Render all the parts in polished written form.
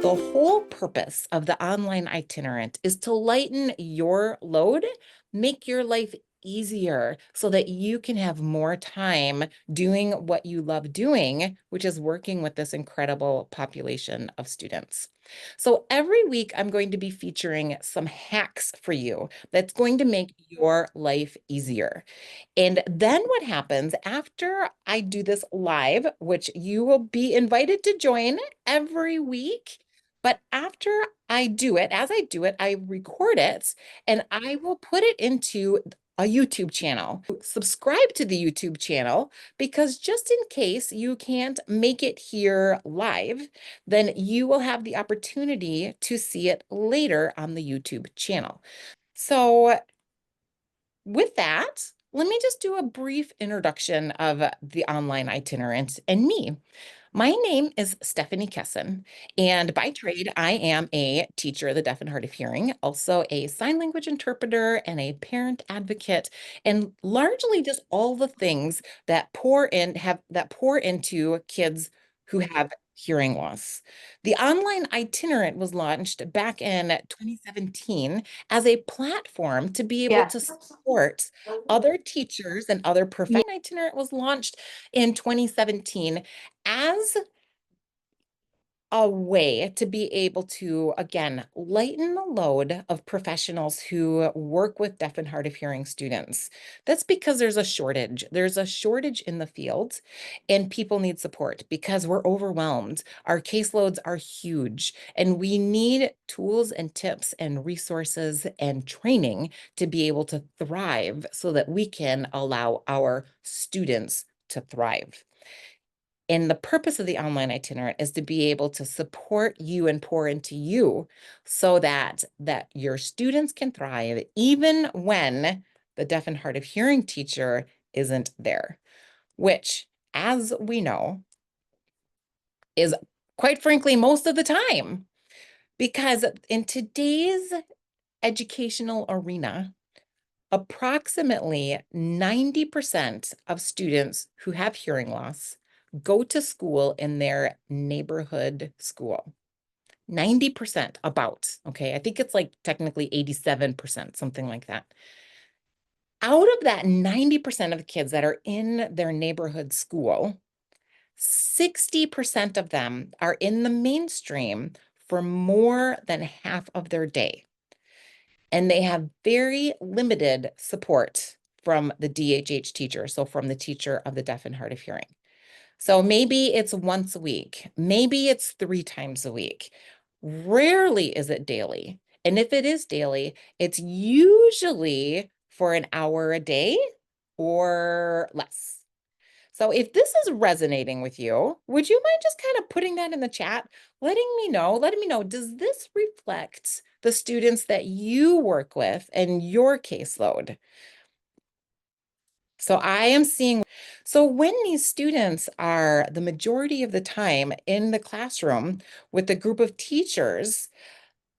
The whole purpose of the online itinerant is to lighten your load, make your life easier so that you can have more time doing what you love doing, which is working with this incredible population of students. So every week, I'm going to be featuring some hacks for you that's going to make your life easier. And then what happens after I do this live, which you will be invited to join every week, but after I do it, as I do it, I record it and I will put it into a YouTube channel. Subscribe to the YouTube channel because just in case you can't make it here live, then you will have the opportunity to see it later on the YouTube channel. So with that, let me just do a brief introduction of the online itinerant and me. My name is Stephanie Kesson, and by trade, I am a teacher of the deaf and hard of hearing, also a sign language interpreter and a parent advocate, and largely just all the things that pour into kids who have hearing loss. The online itinerant was launched back in 2017 as a platform to be able Yeah. to support other teachers and other professionals. Itinerant was launched in 2017 as a way to be able to, again, lighten the load of professionals who work with deaf and hard of hearing students. That's because there's a shortage. There's a shortage in the field, and people need support because we're overwhelmed. Our caseloads are huge, and we need tools and tips and resources and training to be able to thrive so that we can allow our students to thrive. And the purpose of the online itinerant is to be able to support you and pour into you so that your students can thrive even when the deaf and hard of hearing teacher isn't there, which, as we know, is quite frankly most of the time. Because in today's educational arena, approximately 90% of students who have hearing loss go to school in their neighborhood school. 90% about, okay? I think it's like technically 87%, something like that. Out of that 90% of the kids that are in their neighborhood school, 60% of them are in the mainstream for more than half of their day. And they have very limited support from the DHH teacher, so from the teacher of the deaf and hard of hearing. So maybe it's once a week, maybe it's 3 times a week. Rarely is it daily. And if it is daily, it's usually for an hour a day or less. So if this is resonating with you, would you mind just kind of putting that in the chat, letting me know, does this reflect the students that you work with and your caseload? So I am seeing, so when these students are the majority of the time in the classroom with a group of teachers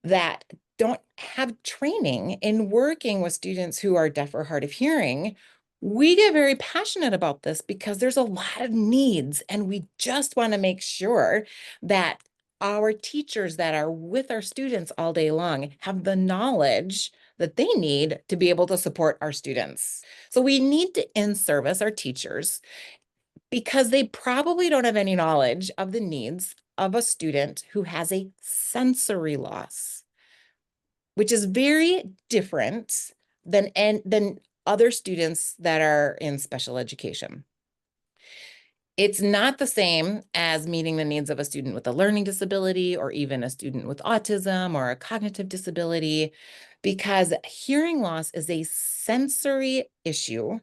that don't have training in working with students who are deaf or hard of hearing, we get very passionate about this because there's a lot of needs, and we just want to make sure that our teachers that are with our students all day long have the knowledge that they need to be able to support our students. So we need to in-service our teachers because they probably don't have any knowledge of the needs of a student who has a sensory loss, which is very different than other students that are in special education. It's not the same as meeting the needs of a student with a learning disability or even a student with autism or a cognitive disability, because hearing loss is a sensory issue,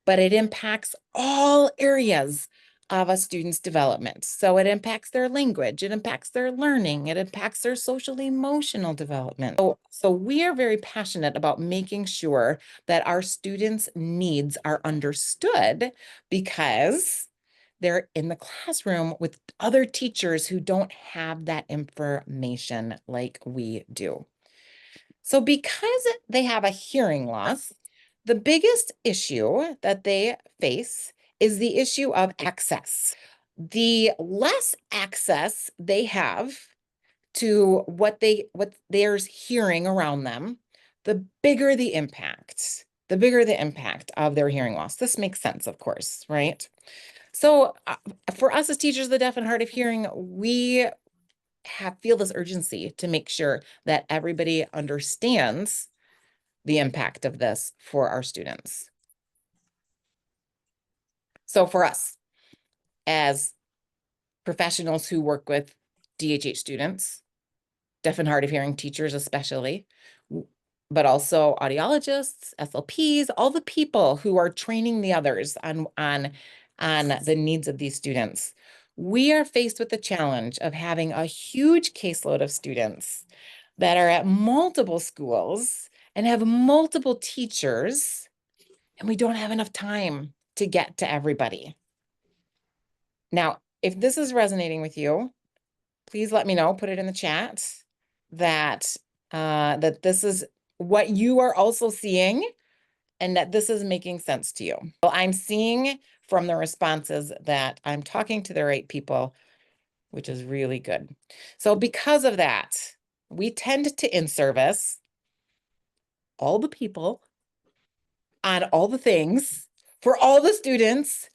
but it impacts all areas of a student's development. So it impacts their language, it impacts their learning, it impacts their social emotional development. So we are very passionate about making sure that our students' needs are understood because they're in the classroom with other teachers who don't have that information like we do. So because they have a hearing loss, the biggest issue that they face is the issue of access. The less access they have to what they're hearing around them, the bigger the impact, the bigger the impact of their hearing loss. This makes sense, of course, right? So for us as teachers of the deaf and hard of hearing, we feel this urgency to make sure that everybody understands the impact of this for our students. So for us as professionals who work with DHH students, deaf and hard of hearing teachers especially, but also audiologists, SLPs, all the people who are training the others on the needs of these students. We are faced with the challenge of having a huge caseload of students that are at multiple schools and have multiple teachers, and we don't have enough time to get to everybody. Now, if this is resonating with you, please let me know, put it in the chat that that this is what you are also seeing and that this is making sense to you. Well, I'm seeing from the responses that I'm talking to the right people, which is really good. So because of that, we tend to in-service all the people on all the things for all the students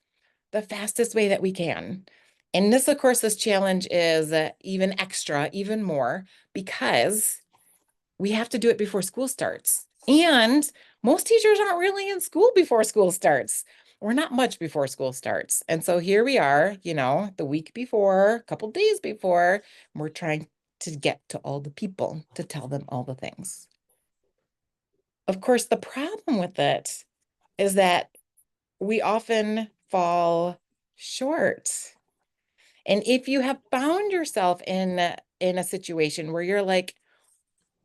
the fastest way that we can. And this, of course, this challenge is even extra, even more, because we have to do it before school starts. And most teachers aren't really in school before school starts. We're not much before school starts. And so here we are, the week before, a couple days before, we're trying to get to all the people to tell them all the things. Of course, the problem with it is that we often fall short. And if you have found yourself in a situation where you're like,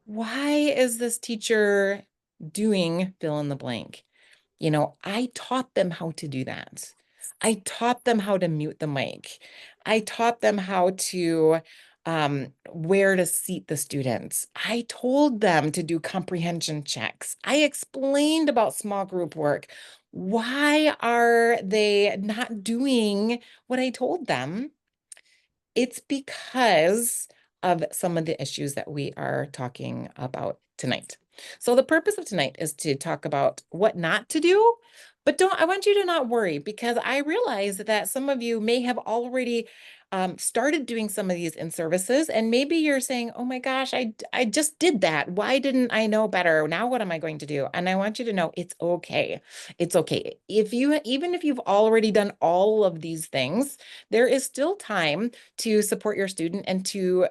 why is this teacher doing fill in the blank? I taught them how to do that. I taught them how to mute the mic. I taught them how to where to seat the students. I told them to do comprehension checks. I explained about small group work. Why are they not doing what I told them? It's because of some of the issues that we are talking about tonight. So the purpose of tonight is to talk about what not to do, but I want you to not worry, because I realize that some of you may have already started doing some of these in services, and maybe you're saying, oh my gosh, I just did that. Why didn't I know better? Now what am I going to do? And I want you to know it's okay. It's okay. Even if you've already done all of these things, there is still time to support your student and to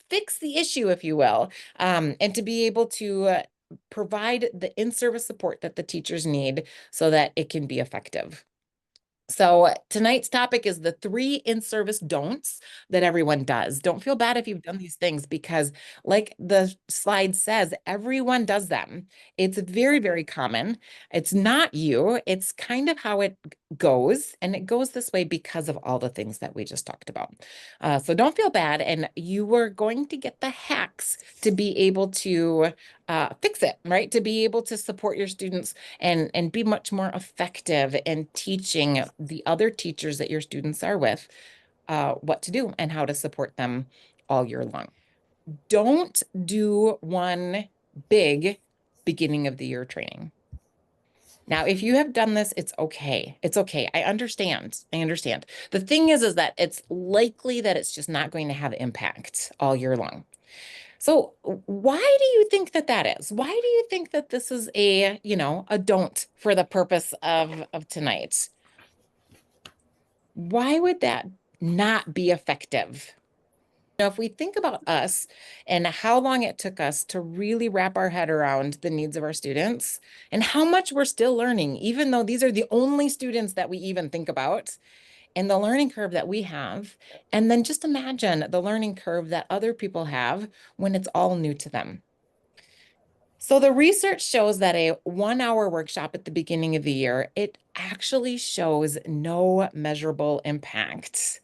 fix the issue, if you will, and to be able to provide the in-service support that the teachers need so that it can be effective. So tonight's topic is the 3 in-service don'ts that everyone does. Don't feel bad if you've done these things, because like the slide says, everyone does them. It's very, very common. It's not you. It's kind of how it goes. And it goes this way because of all the things that we just talked about. So don't feel bad. And you are going to get the hacks to be able to fix it, right? To be able to support your students and be much more effective in teaching the other teachers that your students are with what to do and how to support them all year long. Don't do one big beginning of the year training. Now, if you have done this, it's okay. It's okay. I understand. I understand. The thing is that it's likely that it's just not going to have impact all year long. So why do you think that that is? Why do you think that this is a don't for the purpose of tonight? Why would that not be effective? If we think about us and how long it took us to really wrap our head around the needs of our students and how much we're still learning, even though these are the only students that we even think about, and the learning curve that we have, and then just imagine the learning curve that other people have when it's all new to them. So the research shows that a 1-hour workshop at the beginning of the year, it actually shows no measurable impact,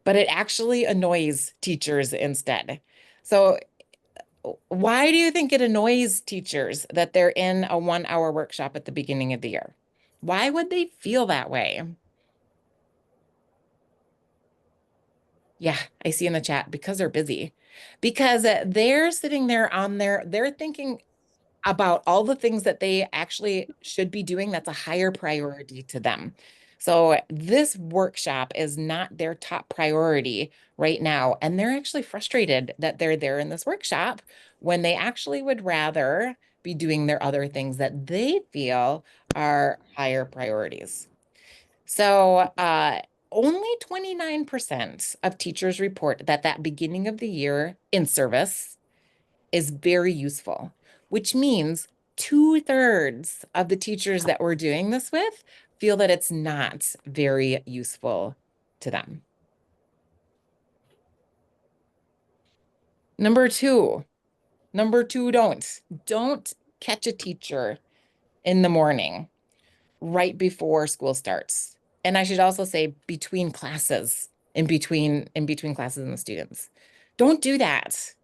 but it actually annoys teachers instead. So why do you think it annoys teachers that they're in a 1-hour workshop at the beginning of the year? Why would they feel that way? Yeah, I see in the chat because they're busy. Because they're sitting there they're thinking about all the things that they actually should be doing that's a higher priority to them. So this workshop is not their top priority right now. And they're actually frustrated that they're there in this workshop when they actually would rather be doing their other things that they feel are higher priorities. So only 29% of teachers report that beginning of the year in service is very useful, which means 2/3 of the teachers that we're doing this with feel that it's not very useful to them. Number two, don't catch a teacher in the morning right before school starts. And I should also say between classes, in between classes and the students. Don't do that.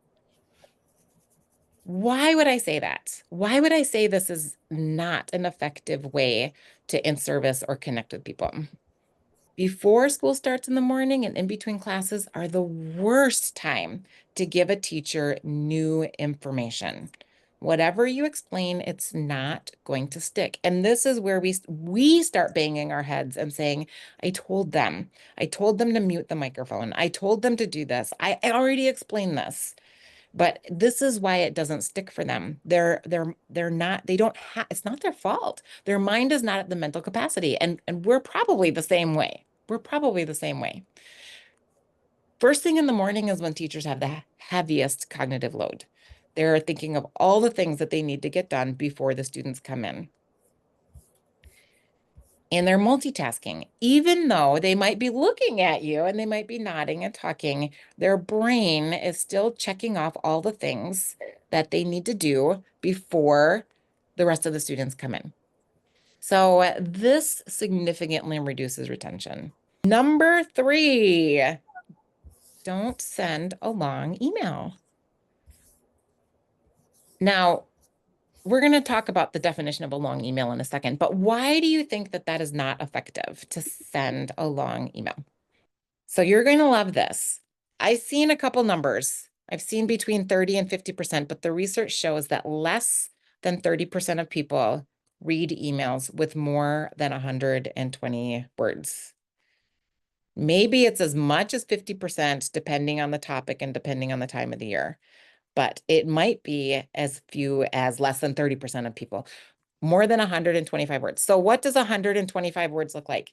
Why would I say that? Why would I say this is not an effective way to in-service or connect with people? Before school starts in the morning and in between classes are the worst time to give a teacher new information. Whatever you explain, it's not going to stick. And this is where we start banging our heads and saying, I told them. I told them to mute the microphone. I told them to do this. I already explained this. But this is why it doesn't stick for them. They're not, they don't have, it's not their fault. Their mind is not at the mental capacity. And we're probably the same way. We're probably the same way. First thing in the morning is when teachers have the heaviest cognitive load. They're thinking of all the things that they need to get done before the students come in. And they're multitasking, even though they might be looking at you and they might be nodding and talking, their brain is still checking off all the things that they need to do before the rest of the students come in. So this significantly reduces retention. Number 3, don't send a long email. Now, we're going to talk about the definition of a long email in a second, but why do you think that that is not effective to send a long email? So you're going to love this. I've seen a couple numbers. I've seen between 30 and 50%, but the research shows that less than 30% of people read emails with more than 120 words. Maybe it's as much as 50% depending on the topic and depending on the time of the year, but it might be as few as less than 30% of people, more than 125 words. So what does 125 words look like?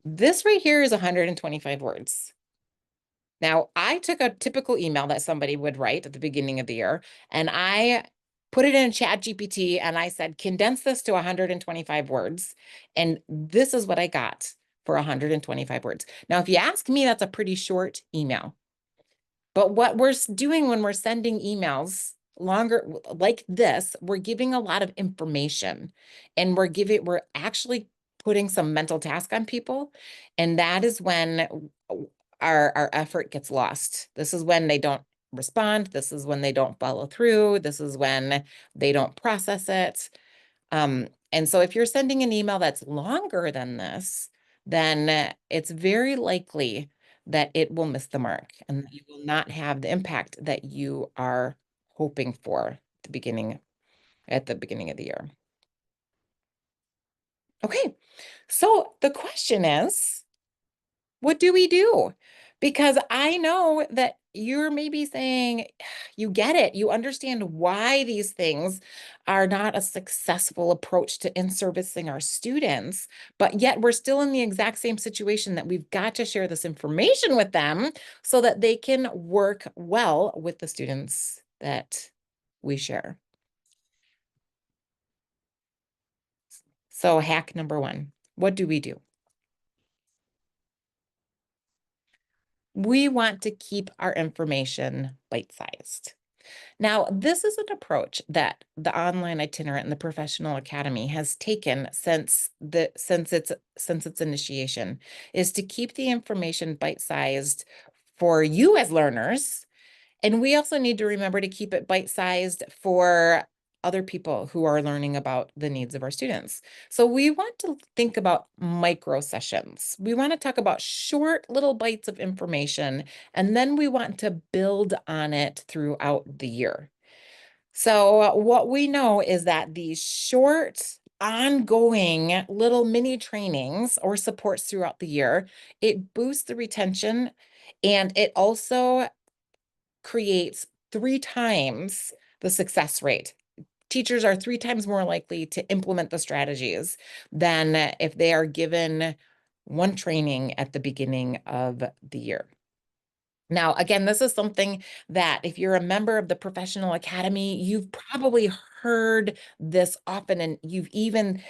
This right here is 125 words. Now, I took a typical email that somebody would write at the beginning of the year, and I put it in ChatGPT and I said, condense this to 125 words. And this is what I got for 125 words. Now, if you ask me, that's a pretty short email. But what we're doing when we're sending emails longer like this, we're giving a lot of information and we're actually putting some mental task on people. And that is when our effort gets lost. This is when they don't respond. This is when they don't follow through. This is when they don't process it. And so if you're sending an email that's longer than this, then it's very likely that it will miss the mark and you will not have the impact that you are hoping for at the beginning of the year. Okay, so the question is, what do we do? Because I know that you're maybe saying, you get it. You understand why these things are not a successful approach to in-servicing our students, but yet we're still in the exact same situation that we've got to share this information with them so that they can work well with the students that we share. So hack number 1, what do? We want to keep our information bite-sized. Now, this is an approach that the online itinerant and the professional academy has taken since its initiation, is to keep the information bite-sized for you as learners. And we also need to remember to keep it bite-sized for other people who are learning about the needs of our students. So we want to think about micro sessions. We want to talk about short little bites of information, and then we want to build on it throughout the year. So what we know is that these short, ongoing little mini trainings or supports throughout the year, it boosts the retention, and it also creates 3 times the success rate. Teachers are 3 times more likely to implement the strategies than if they are given one training at the beginning of the year. Now, again, this is something that if you're a member of the professional academy, you've probably heard this often, and you've even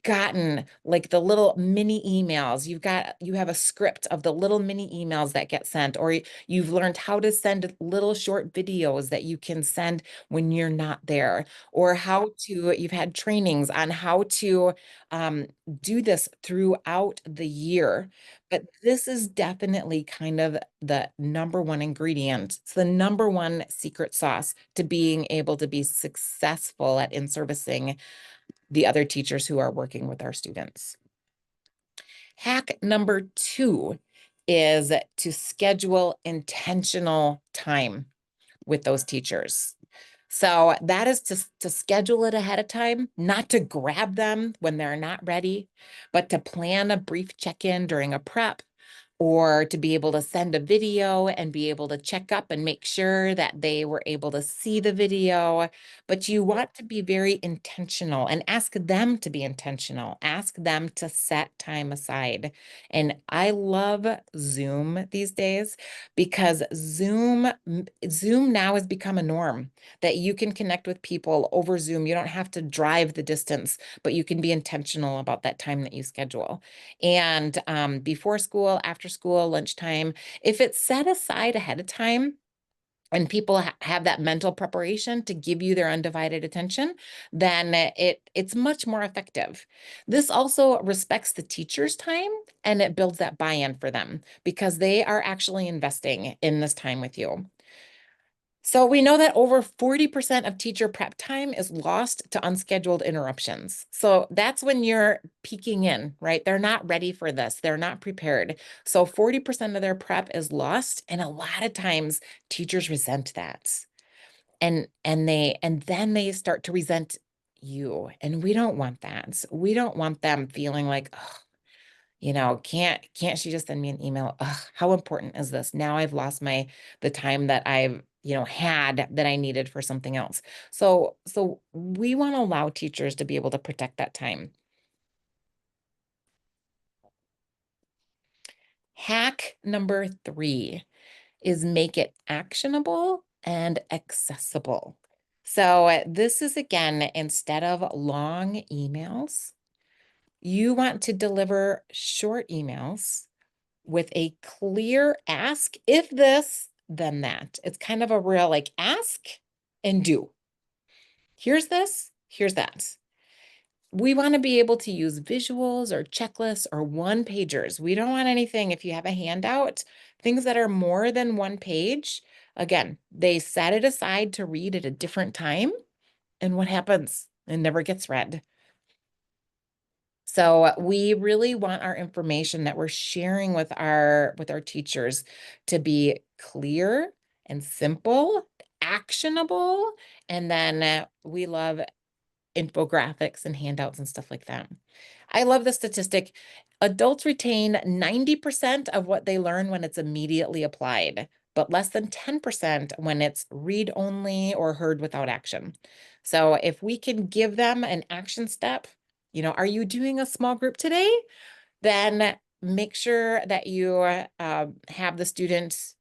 gotten like the little mini emails. You have a script of the little mini emails that get sent, or you've learned how to send little short videos that you can send when you're not there, or you've had trainings on how to um, do this throughout the year. But this is definitely kind of the number one ingredient. It's the number one secret sauce to being able to be successful at in servicing the other teachers who are working with our students. Hack number 2 is to schedule intentional time with those teachers. So that is to schedule it ahead of time, not to grab them when they're not ready, but to plan a brief check-in during a prep, or to be able to send a video and be able to check up and make sure that they were able to see the video. But you want to be very intentional and ask them to be intentional. Ask them to set time aside. And I love Zoom these days because Zoom now has become a norm that you can connect with people over Zoom. You don't have to drive the distance, but you can be intentional about that time that you schedule. And before school, after school, lunchtime, if it's set aside ahead of time, and people have that mental preparation to give you their undivided attention, then it's much more effective. This also respects the teacher's time, and it builds that buy-in for them because they are actually investing in this time with you. So we know that over 40% of teacher prep time is lost to unscheduled interruptions. So that's when you're peeking in, right? They're not ready for this. They're not prepared. So 40% of their prep is lost. And a lot of times teachers resent that. And then they start to resent you. And we don't want that. We don't want them feeling like, oh, can't she just send me an email? Ugh, how important is this? Now I've lost the time that I've, had that I needed for something else. So we want to allow teachers to be able to protect that time. Hack number 3 is make it actionable and accessible. So this is again, instead of long emails, you want to deliver short emails with a clear ask, if this, then that. It's kind of a real like ask and do. Here's this, here's that. We want to be able to use visuals or checklists or one pagers. We don't want anything, if you have a handout, things that are more than one page. Again, they set it aside to read at a different time. And what happens? It never gets read. So we really want our information that we're sharing with our teachers to be clear and simple, actionable, and then we love infographics and handouts and stuff like that. I love the statistic. Adults retain 90% of what they learn when it's immediately applied, but less than 10% when it's read only or heard without action. So if we can give them an action step, are you doing a small group today? Then make sure that you have the students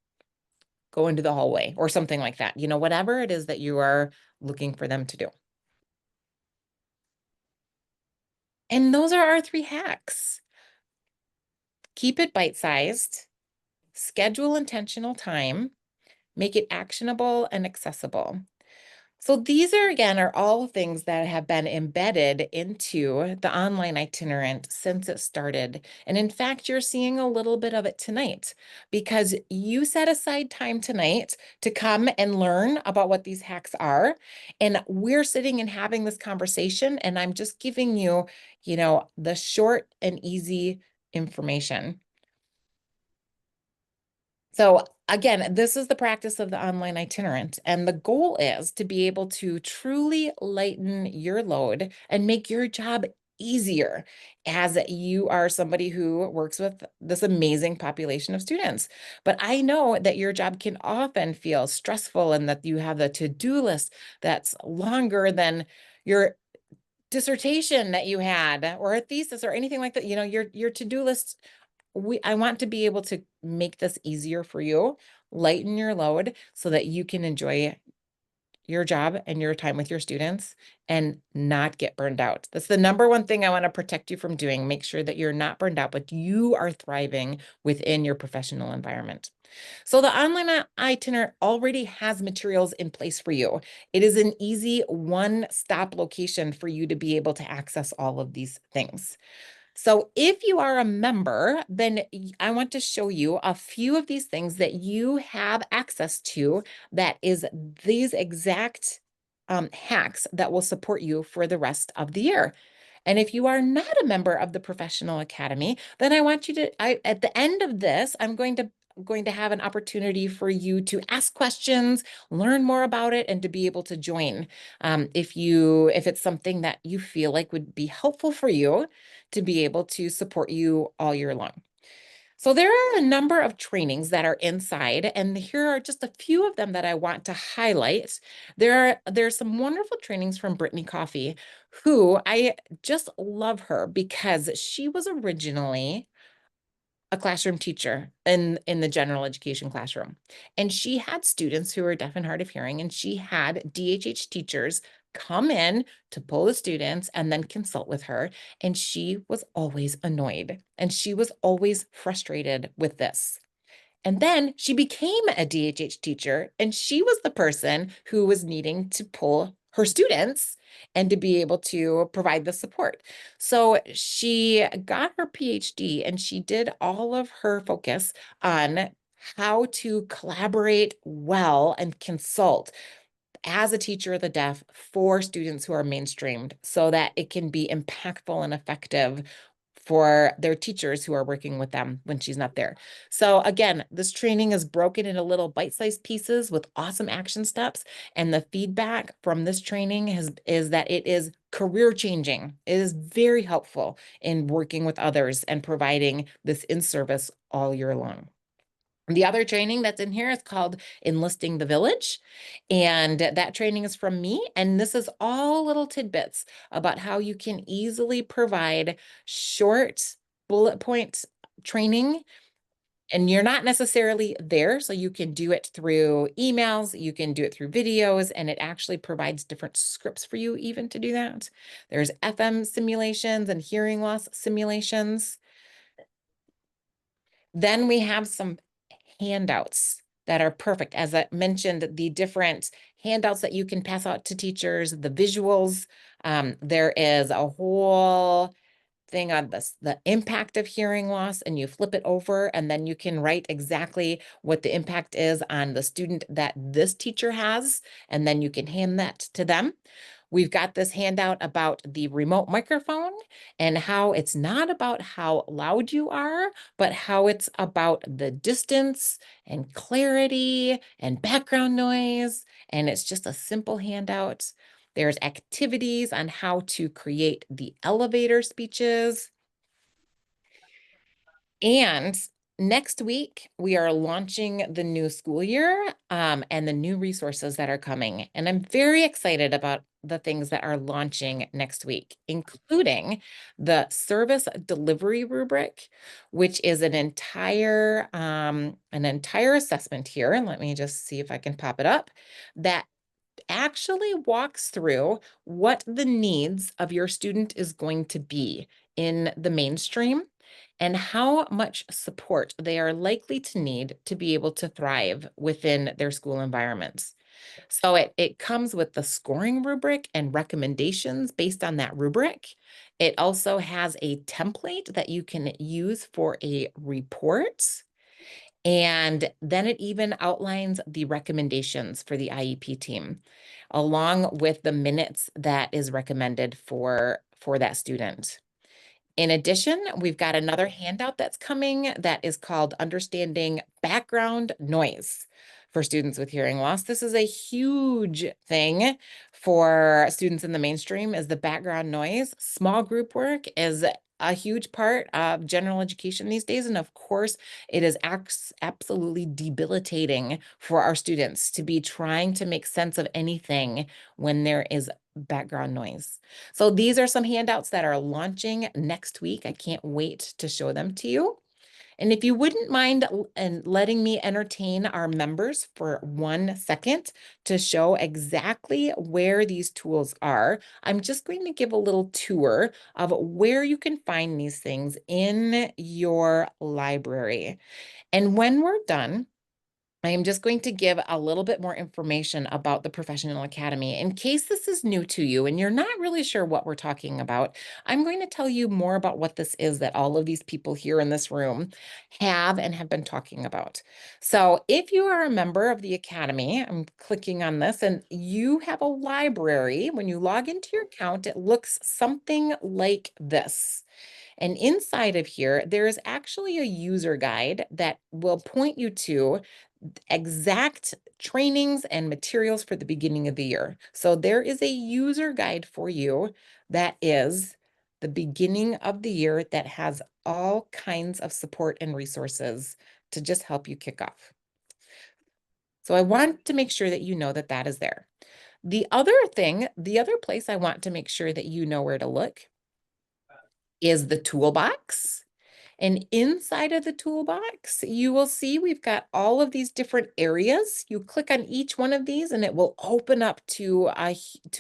go into the hallway or something like that. Whatever it is that you are looking for them to do. And those are our 3 hacks. Keep it bite-sized, schedule intentional time, make it actionable and accessible. So these are again are all things that have been embedded into the online itinerant since it started. And in fact, you're seeing a little bit of it tonight because you set aside time tonight to come and learn about what these hacks are. And we're sitting and having this conversation, and I'm just giving you, the short and easy information. So again, this is the practice of the online itinerant, and the goal is to be able to truly lighten your load and make your job easier as you are somebody who works with this amazing population of students. But I know that your job can often feel stressful and that you have the to-do list that's longer than your dissertation that you had or a thesis or anything like that. Your to-do list, I want to be able to make this easier for you, lighten your load so that you can enjoy your job and your time with your students and not get burned out. That's the number one thing I want to protect you from doing. Make sure that you're not burned out, but you are thriving within your professional environment. So the online itinerary already has materials in place for you. It is an easy one-stop location for you to be able to access all of these things. So if you are a member, then I want to show you a few of these things that you have access to that is these exact hacks that will support you for the rest of the year. And if you are not a member of the Professional Academy, then I want you to, at the end of this, I'm going to have an opportunity for you to ask questions, learn more about it, and to be able to join. If it's something that you feel like would be helpful for you to be able to support you all year long. So there are a number of trainings that are inside, and here are just a few of them that I want to highlight. There's some wonderful trainings from Brittany Coffey, who I just love her because she was originally a classroom teacher in the general education classroom. And she had students who were deaf and hard of hearing, and she had DHH teachers come in to pull the students and then consult with her. And she was always annoyed and she was always frustrated with this. And then she became a DHH teacher, and she was the person who was needing to pull her students and to be able to provide the support. So she got her PhD and she did all of her focus on how to collaborate well and consult as a teacher of the deaf for students who are mainstreamed so that it can be impactful and effective for their teachers who are working with them when she's not there. So again, this training is broken into little bite-sized pieces with awesome action steps. And the feedback from this training is that it is career changing. It is very helpful in working with others and providing this in-service all year long. The other training that's in here is called Enlisting the Village. And that training is from me. And this is all little tidbits about how you can easily provide short bullet point training. And you're not necessarily there, so you can do it through emails, you can do it through videos, and it actually provides different scripts for you even to do that. There's FM simulations and hearing loss simulations. Then we have some handouts that are perfect. As I mentioned, the different handouts that you can pass out to teachers, the visuals. There is a whole thing on this, the impact of hearing loss, and you flip it over, and then you can write exactly what the impact is on the student that this teacher has, and then you can hand that to them. We've got this handout about the remote microphone and how it's not about how loud you are, but how it's about the distance and clarity and background noise. And it's just a simple handout. There's activities on how to create the elevator speeches. And next week, we are launching the new school year and the new resources that are coming. And I'm very excited about the things that are launching next week, including the service delivery rubric, which is an entire assessment here. And let me just see if I can pop it up. That actually walks through what the needs of your student is going to be in the mainstream and how much support they are likely to need to be able to thrive within their school environments. So it comes with the scoring rubric and recommendations based on that rubric. It also has a template that you can use for a report. And then it even outlines the recommendations for the IEP team, along with the minutes that is recommended for that student. In addition, we've got another handout that's coming that is called Understanding Background Noise for students with hearing loss. This is a huge thing for students in the mainstream, is the background noise. Small group work is a huge part of general education these days. And of course, it is absolutely debilitating for our students to be trying to make sense of anything when there is background noise. So these are some handouts that are launching next week. I can't wait to show them to you. And if you wouldn't mind and letting me entertain our members for 1 second to show exactly where these tools are, I'm just going to give a little tour of where you can find these things in your library. And when we're done, I am just going to give a little bit more information about the Professional Academy. In case this is new to you and you're not really sure what we're talking about, I'm going to tell you more about what this is that all of these people here in this room have and have been talking about. So if you are a member of the Academy, I'm clicking on this, and you have a library. When you log into your account, it looks something like this. And inside of here, there is actually a user guide that will point you to exact trainings and materials for the beginning of the year. So there is a user guide for you that is the beginning of the year that has all kinds of support and resources to just help you kick off. So I want to make sure that you know that that is there. The other thing, the other place I want to make sure that you know where to look is the toolbox. And inside of the toolbox, you will see we've got all of these different areas. You click on each one of these and it will open up to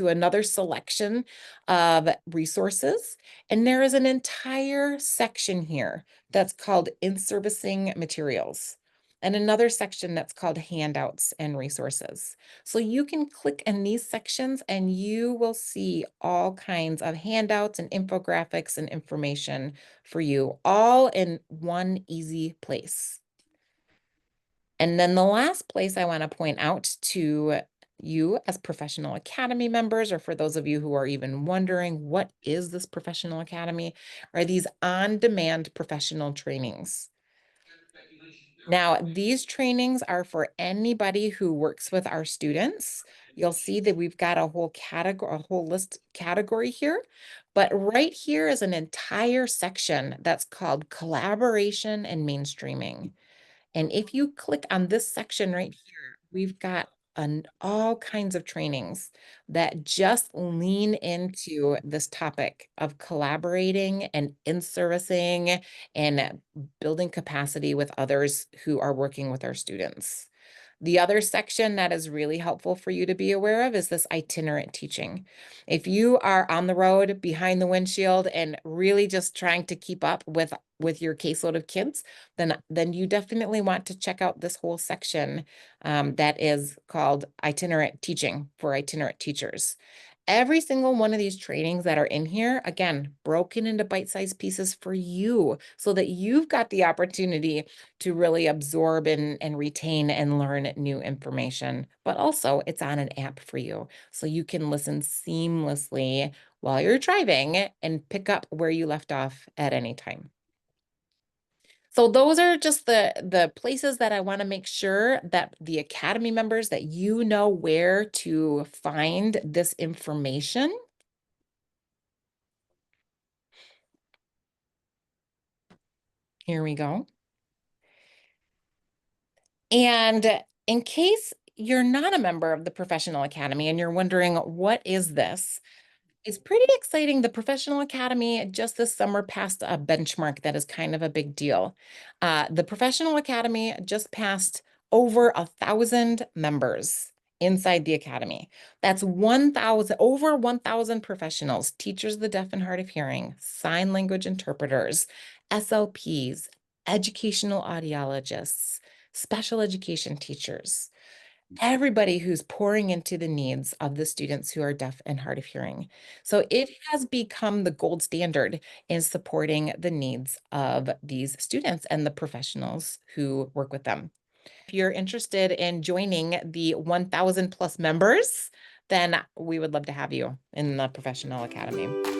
another selection of resources. And there is an entire section here that's called Inservicing Materials, and another section that's called Handouts and Resources. So you can click in these sections and you will see all kinds of handouts and infographics and information for you, all in one easy place. And then the last place I want to point out to you as Professional Academy members, or for those of you who are even wondering, what is this Professional Academy, are these on-demand professional trainings. Now, these trainings are for anybody who works with our students. You'll see that we've got a whole category, a whole list category here, but right here is an entire section that's called Collaboration and Mainstreaming. And if you click on this section right here, we've got all kinds of trainings that just lean into this topic of collaborating and in-servicing and building capacity with others who are working with our students. The other section that is really helpful for you to be aware of is this itinerant teaching. If you are on the road behind the windshield and really just trying to keep up with your caseload of kids, then you definitely want to check out this whole section that is called itinerant teaching for itinerant teachers. Every single one of these trainings that are in here, again, broken into bite-sized pieces for you so that you've got the opportunity to really absorb and retain and learn new information. But also it's on an app for you, so you can listen seamlessly while you're driving and pick up where you left off at any time. So those are just the places that I want to make sure that the Academy members, that you know where to find this information. Here we go. And in case you're not a member of the Professional Academy and you're wondering, what is this? It's pretty exciting. The Professional Academy just this summer passed a benchmark that is kind of a big deal. The Professional Academy just passed over 1,000 members inside the Academy. That's 1,000, over 1,000 professionals, teachers of the deaf and hard of hearing, sign language interpreters, SLPs, educational audiologists, special education teachers. everybody who's pouring into the needs of the students who are deaf and hard of hearing. So it has become the gold standard in supporting the needs of these students and the professionals who work with them. If you're interested in joining the 1,000 plus members, then we would love to have you in the Professional Academy.